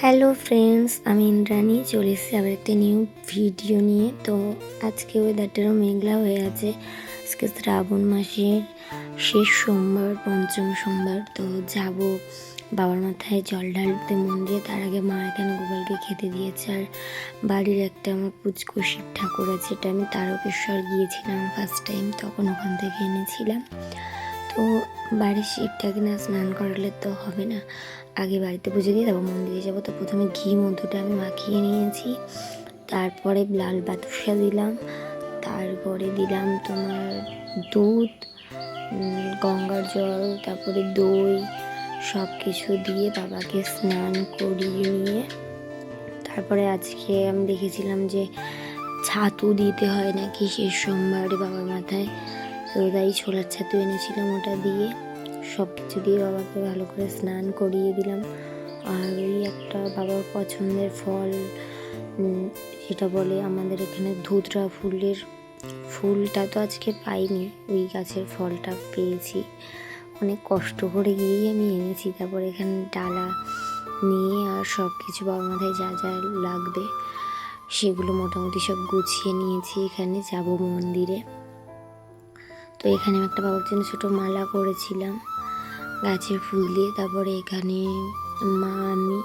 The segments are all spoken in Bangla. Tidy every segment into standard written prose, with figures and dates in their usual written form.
হ্যালো ফ্রেন্ডস, আমি ইন্দ্রাণী চলে এসেছি আবার একটা নিউ ভিডিও নিয়ে। তো আজকে ওয়েদারটারও মেঘলা হয়ে আছে। আজকে শ্রাবণ মাসের শেষ সোমবার, পঞ্চম সোমবার। তো যাব বাবার মাথায় জল ঢালতে মন্দিরে। তার আগে মা এখানে গোপালকে খেতে দিয়েছে। আর বাড়ির একটা আমার পুচকু শিব ঠাকুর আছে, এটা আমি তারকেশ্বর গিয়েছিলাম ফার্স্ট টাইম, তখন ওখান থেকে এনেছিলাম। তো বাড়ির শিবটাকে না স্নান করালে তো হবে না, আগে বাড়িতে পুজো দিয়ে তারপর মন্দিরে যাবো। তো প্রথমে ঘি মধুটা আমি মাখিয়ে নিয়েছি, তারপরে লাল বাতাসা দিলাম, তারপরে দিলাম তোমার দুধ, গঙ্গার জল, তারপরে দই, সব কিছু দিয়ে বাবাকে স্নান করিয়ে নিয়ে তারপরে আজকে আমি দেখেছিলাম যে ছাতু দিতে হয় নাকি শেষ সোমবারে বাবার মাথায়। তো তাই ছোলার ছাতু এনেছিলাম, ওটা দিয়ে সব কিছু দিয়ে বাবাকে ভালো করে স্নান করিয়ে দিলাম। আর ওই একটা বাবার পছন্দের ফল, যেটা বলে আমাদের এখানে ধুতরা ফুলের ফুলটা তো আজকে পাইনি, ওই গাছের ফলটা পেয়েছি। অনেক কষ্ট করে গিয়েই আমি এনেছি। তারপর এখানে ডালা নিয়ে আর সব কিছু বাবার মাথায় যা যা লাগবে সেগুলো মোটামুটি সব গুছিয়ে নিয়েছি। এখানে যাব মন্দিরে। তো এখানে আমি একটা বাবার জন্য ছোটো মালা করেছিলাম গাছের ফুল দিয়ে। তারপরে এখানে মা আমি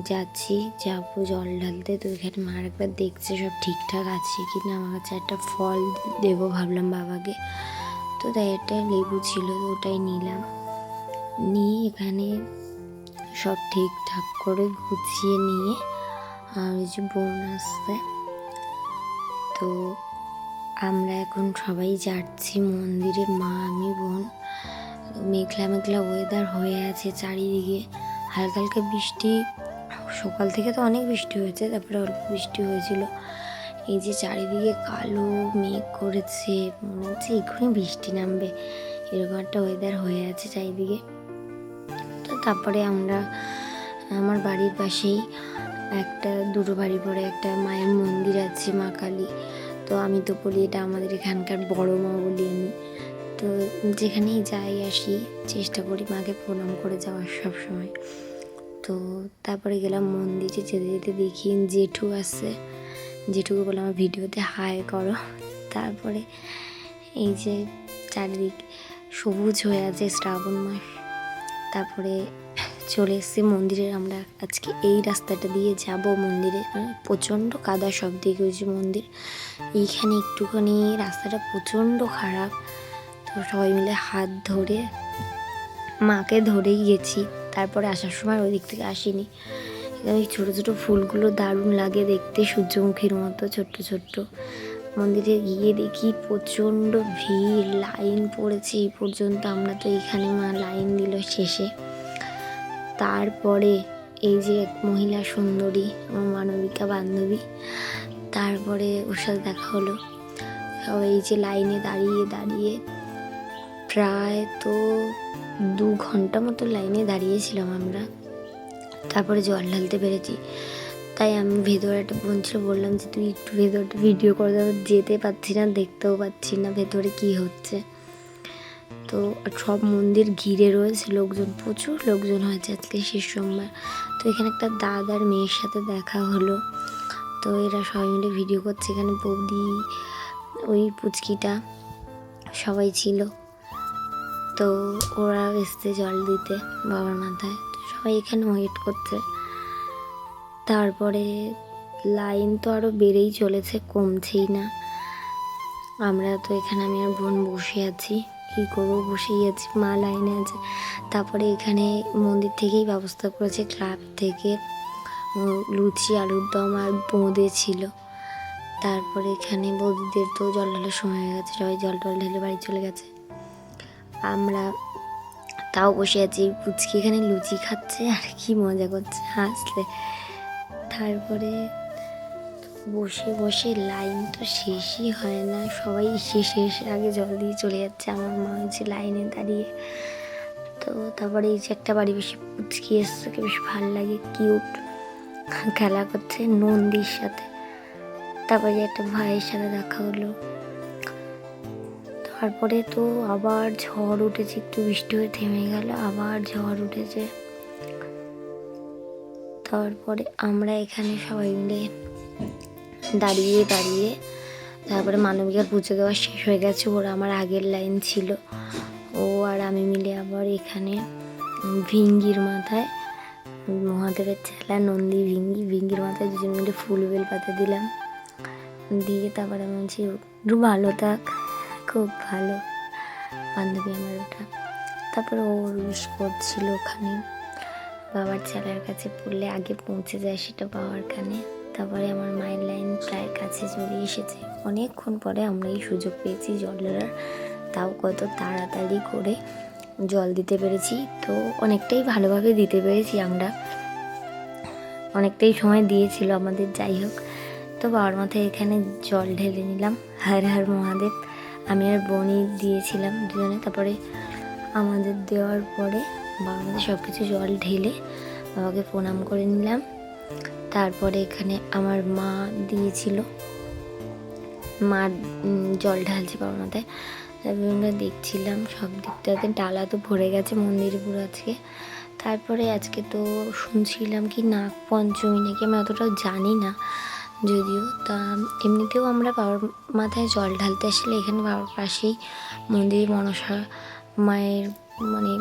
যাচ্ছি, যাবো জল ঢালতে। তো এখানে মা একবার দেখছে সব ঠিকঠাক আছে কি না। আমার কাছে একটা ফল দেবো ভাবলাম বাবাকে, তো তাই একটা লেবু ছিল, তো ওটাই নিলাম। নিয়ে এখানে সব ঠিকঠাক করে গুছিয়ে নিয়ে আর ওই যে বোন আসছে, তো আমরা এখন সবাই যাচ্ছি মন্দিরে, মা আমি বোন। মেঘলা মেঘলা ওয়েদার হয়ে আছে চারিদিকে, হালকা হালকা বৃষ্টি সকাল থেকে তো অনেক বৃষ্টি হয়েছে, তারপরে অল্প বৃষ্টি হয়েছিল। এই যে চারিদিকে কালো মেঘ করেছে, মনে হচ্ছে এক্ষুনি বৃষ্টি নামবে, এরকম একটা ওয়েদার হয়ে আছে চারিদিকে। তো তারপরে আমরা আমার বাড়ির পাশেই একটা দুটো বাড়ি পরে একটা মায়ের মন্দির আছে, মা কালী। তো আমি তো বলি এটা আমাদের এখানকার বড় মা বলি আমি। তো যেখানেই যাই আসি চেষ্টা করি মাকে প্রণাম করে যাওয়ার সব সময়। তো তারপরে গেলাম মন্দিরে, যেতে যেতে দেখি জেঠু আসছে। জেঠুকে বলে আমার ভিডিওতে হাই করো। তারপরে এই যে চারিদিক সবুজ হয়ে আছে, শ্রাবণ মাস। তারপরে চলে এসেছি মন্দিরে। আমরা আজকে এই রাস্তাটা দিয়ে যাব মন্দিরে। প্রচণ্ড কাদা সব দিকে, ওই যে মন্দির এইখানে একটুখানি রাস্তাটা প্রচণ্ড খারাপ। তো সবাই মিলে হাত ধরে মাকে ধরেই গেছি। তারপরে আসার সময় ওই দিক থেকে আসিনি। ওই ছোটো ছোটো ফুলগুলো দারুণ লাগে দেখতে, সূর্যমুখীর মতো ছোট্ট ছোট্ট। মন্দিরে গিয়ে দেখি প্রচণ্ড ভিড়, লাইন পড়েছে এই পর্যন্ত। আমরা তো এখানে মা লাইন দিল শেষে। তারপরে এই যে এক মহিলা সুন্দরী, আমার মানবিকা বান্ধবী, তারপরে ওর সাথে দেখা হলো। সবাই এই যে লাইনে দাঁড়িয়ে দাঁড়িয়ে প্রায় তো 2 ঘন্টা মতো লাইনে দাঁড়িয়েছিলাম আমরা। তারপরে জল ঢালতে পেরেছি। তাই আমি ভেতরে একটা বোন ছিল, বললাম যে তুই একটু ভেতরটা ভিডিও করে দেবো, যেতে পারছি না, দেখতেও পাচ্ছি না ভেতরে কি হচ্ছে। তো সব মন্দির ঘিরে রয়েছে লোকজন, প্রচুর লোকজন হয়েছে আজকে শেষ সোমবার। তো এখানে একটা দাদার মেয়ের সাথে দেখা হলো। তো এরা সবাই মিলে ভিডিও করছে, এখানে বৌদি, ওই পুচকিটা, সবাই ছিল। তো ওরা এসছে জল দিতে বাবার মাথায়, সবাই এখানে ওয়েট করছে। তারপরে লাইন তো আরও বেড়েই চলেছে, কমছেই না। আমরা তো এখানে আমি আর বোন বসে আছি, কী করবো, বসেই আছি, মা লাইনে আছে। তারপরে এখানে মন্দির থেকেই ব্যবস্থা করেছে, ক্লাব থেকে লুচি, আলুর দম আর বোঁদে ছিল। তারপরে এখানে বৌদিদের তো জল ঢালার সময় হয়ে গেছে, সবাই জল টল ঢেলে বাড়ি চলে গেছে। আমরা তাও বসে আছি, পুচকি এখানে লুচি খাচ্ছে আর কি মজা করছে, হাসলে। তারপরে বসে বসে লাইন তো শেষই হয় না, সবাই শেষের আগে জল দিয়ে চলে যাচ্ছে। আমার মা হচ্ছে লাইনে দাঁড়িয়ে। তো তারপরে এই যে একটা বাড়ি বেশি পুচকি এসছে, বেশ ভালো লাগে, কিউট, খেলা করছে নন্দীর সাথে। তারপরে একটা ভাইয়ের সাথে দেখা হলো। তারপরে তো আবার ঝড় উঠেছে, একটু বৃষ্টি হয়ে থেমে গেল, আবার ঝড় উঠেছে। তারপরে আমরা এখানে সবাই মিলে দাঁড়িয়ে দাঁড়িয়ে তারপরে মানবিকার পুজো দেওয়া শেষ হয়ে গেছে, ওরা আমার আগের লাইন ছিল। ও আর আমি মিলে আবার এখানে ভিঙ্গির মাথায় মহাদেবের ছেলা নন্দী ভিঙ্গির মাথায় দুজন মিলে ফুল বেল পাতা দিলাম, দিয়ে তারপরে আমি বলছি একটু ভালো থাক, খুব ভালো বান্ধবী আমার ওটা। তারপরে ও উইশ করছিল ওখানে বাবার ছেলার কাছে পড়লে আগে পৌঁছে যায় সেটা বাবার কানে। তারপরে আমার মায়ের লাইন প্রায় কাছে চলে এসেছে, অনেকক্ষণ পরে আমরা এই সুযোগ পেয়েছি জল ঢালার, তাও কত তাড়াতাড়ি করে জল দিতে পেরেছি। তো অনেকটাই ভালোভাবে দিতে পেরেছি, আমরা অনেকটাই সময় দিয়েছিল আমাদের, যাই হোক। তো বাবার মাথায় এখানে জল ঢেলে নিলাম, হর হর মহাদেব। আমি আর বোনই দিয়েছিলাম দুজনে। তারপরে আমাদের দেওয়ার পরে বাবার মাথায় সব কিছু জল ঢেলে বাবাকে প্রণাম করে নিলাম। তারপরে এখানে আমার মা দিয়েছিল, মা জল ঢালছে বাবার মাথায়। তারপরে আমরা দেখছিলাম সব দিকটাতে, ডালা তো ভরে গেছে মন্দিরে পুরো আজকে। তারপরে আজকে তো শুনছিলাম কি নাগ পঞ্চমী নাকি, আমি অতটাও জানি না যদিও। তা এমনিতেও আমরা বাবার মাথায় জল ঢালতে আসলে এখানে বাবার পাশেই মন্দিরে মনসা মায়ের মানে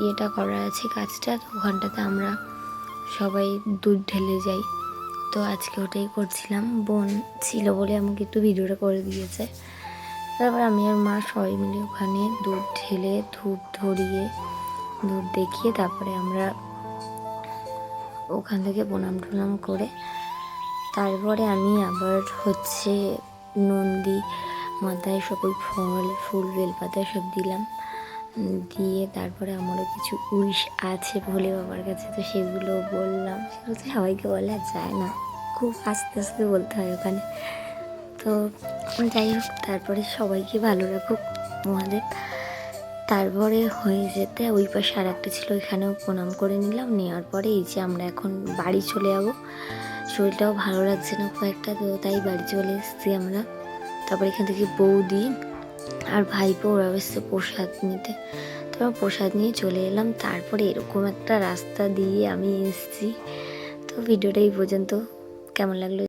ইয়েটা করা আছে কাজটা, তো ওখানটাতে আমরা সবাই দুধ ঢেলে যাই। তো আজকে ওটাই করছিলাম, বোন ছিল বলে আমাকে একটু ভিডিওটা করে দিয়েছে। তারপর আমি আর মা সবাই মিলে ওখানে দুধ ঢেলে ধূপ ধরিয়ে দুধ দেখিয়ে তারপরে আমরা ওখান থেকে প্রণাম টনাম করে তারপরে আমি আবার হচ্ছে নন্দী মাথায় সব ওই ফল ফুল বেলপাতা সব দিলাম, দিয়ে তারপরে আমারও কিছু উইশ আছে বলে বাবার কাছে, তো সেগুলো বললাম। সেগুলো তো সবাইকে বলা যায় না, খুব আস্তে আস্তে বলতে হয় ওখানে। তো যাই হোক, তারপরে সবাইকে ভালো রাখুক মহাদেব। তারপরে হয়ে যেতে ওই পাশে আর একটা ছিল, ওইখানেও প্রণাম করে নিলাম। নেওয়ার পরে এই যে আমরা এখন বাড়ি চলে যাবো, শরীরটাও ভালো লাগছে না খুব একটা, তো তাই বাড়ি চলে এসেছি আমরা। তারপর এখান থেকে বৌদি আর ভাইপো ওরা এসছে প্রসাদ নিতে, তো প্রসাদ নিয়ে চলে এলাম। তারপরে এরকম একটা রাস্তা দিয়ে আমি এসেছি। তো ভিডিওটা এই পর্যন্ত, কেমন লাগলো